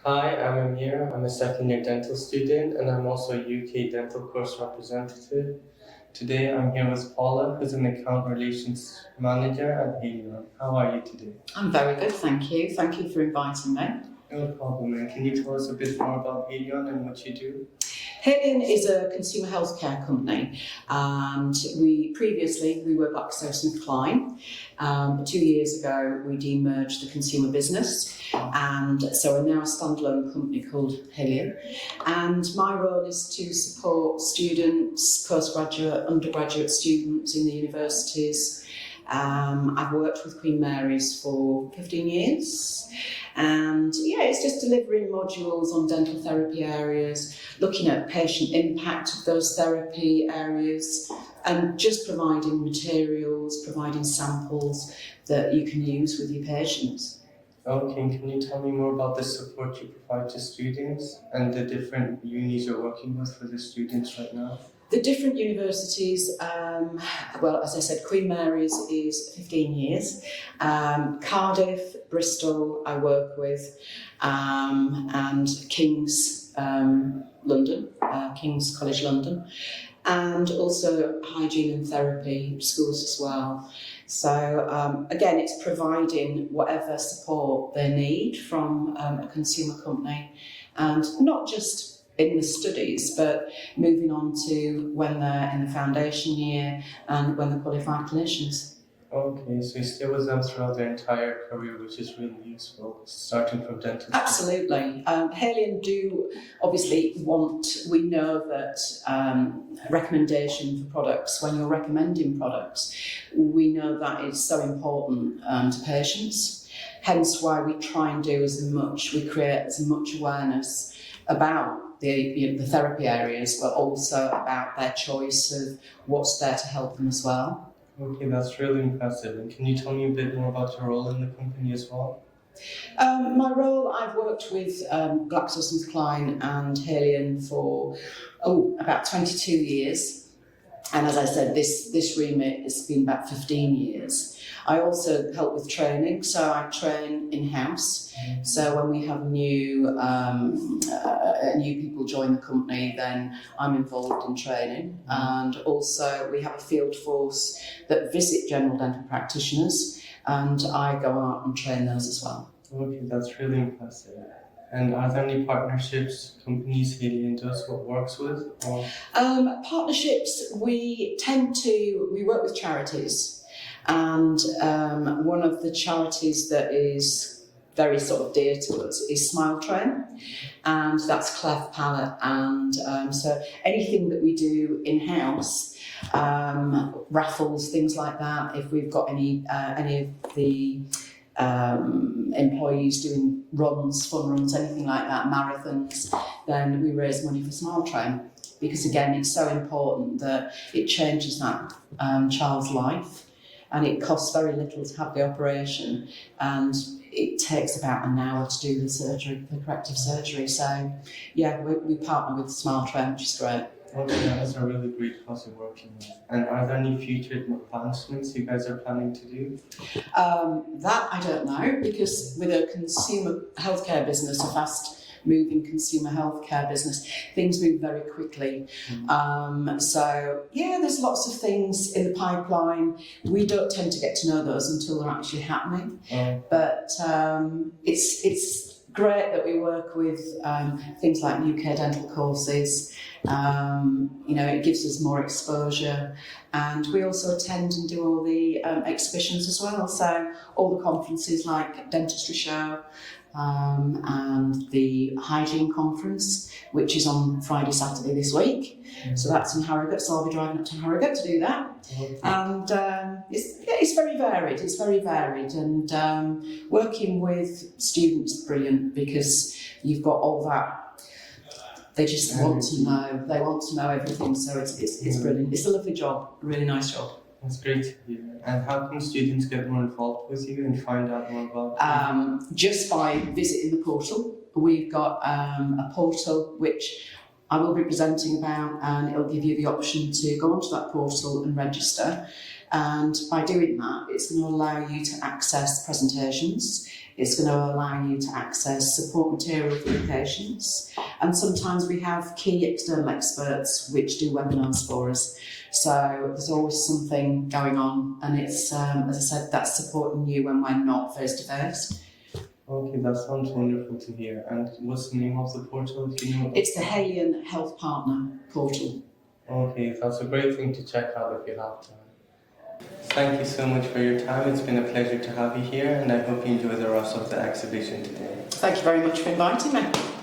Hi, I'm Amir. I'm a second year dental student and I'm also a UK dental course representative. Today I'm here with Paula, who's an account relations manager at Haleon. How are you today? I'm very good, thank you. Thank you for inviting me. No problem. And can you tell us a bit more about Haleon and what you do? Haleon is a consumer healthcare company, and we were GlaxoSmithKline. 2 years ago, we demerged the consumer business, and so we're now a standalone company called Haleon. And my role is to support students, postgraduate, undergraduate students in the universities. I've worked with Queen Mary's for 15 years. And it's just delivering modules on dental therapy areas, looking at patient impact of those therapy areas, and just providing materials, providing samples that you can use with your patients. Okay, can you tell me more about the support you provide to students and the different unis you're working with for the students right now? The different universities, as I said, Queen Mary's is 15 years. Cardiff, Bristol, I work with, and King's London, King's College London, and also hygiene and therapy schools as well. So again, it's providing whatever support they need from a consumer company, and not just in the studies, but moving on to when they're in the foundation year and when they're qualified clinicians. Okay, so you stay with them throughout their entire career, which is really useful, starting from dentistry. Absolutely. Haleon do obviously we know that recommendation for products, when you're recommending products, we know that is so important to patients. Hence why we try and do we create as much awareness about the therapy areas, but also about their choice of what's there to help them as well. Okay, that's really impressive. And can you tell me a bit more about your role in the company as well? My role, I've worked with GlaxoSmithKline and Haleon for about 22 years. And as I said, this remit has been about 15 years. I also help with training, so I train in-house. So when we have new people join the company, then I'm involved in training. And also we have a field force that visit general dental practitioners, and I go out and train those as well. Okay, that's really impressive. And are there any partnerships companies Haleon does what works with? Or? Partnerships, we work with charities, and one of the charities that is very sort of dear to us is Smile Train, and that's cleft palate, and so anything that we do in-house, raffles, things like that, if we've got any of the employees doing fun runs, anything like that, marathons, then we raise money for Smile Train, because again, it's so important that it changes that child's life, and it costs very little to have the operation, and it takes about an hour to do the surgery, the corrective surgery. So we partner with Smile Train, which is great. Okay, that's a really great cause you're working with. And are there any future advancements you guys are planning to do? That I don't know, because with a consumer healthcare business, a fast-moving consumer healthcare business, things move very quickly. There's lots of things in the pipeline. We don't tend to get to know those until they're actually happening. But it's great that we work with things like UKDentalCourses. It gives us more exposure, and we also attend and do all the exhibitions as well. So all the conferences like Dentistry Show and the Hygiene Conference, which is on Friday, Saturday this week. So that's in Harrogate, so I'll be driving up to Harrogate to do that. And it's very varied. It's very varied, and working with students is brilliant, because you've got all that. They just want to know. They want to know everything. So it's brilliant. It's a lovely job. A really nice job. That's great to hear. And how can students get more involved with you and find out more about you? Just by visiting the portal. We've got a portal which I will be presenting about, and it'll give you the option to go onto that portal and register. And by doing that, it's going to allow you to access presentations. It's going to allow you to access support material for your patients. And sometimes we have key external experts which do webinars for us. So there's always something going on, and it's, as I said, that's supporting you when we're not face to face. Okay, that sounds wonderful to hear. And what's the name of the portal? Do you know? It's the Haleon Health Partner portal. Okay, that's a great thing to check out if you have time. Thank you so much for your time. It's been a pleasure to have you here, and I hope you enjoy the rest of the exhibition today. Thank you very much for inviting me.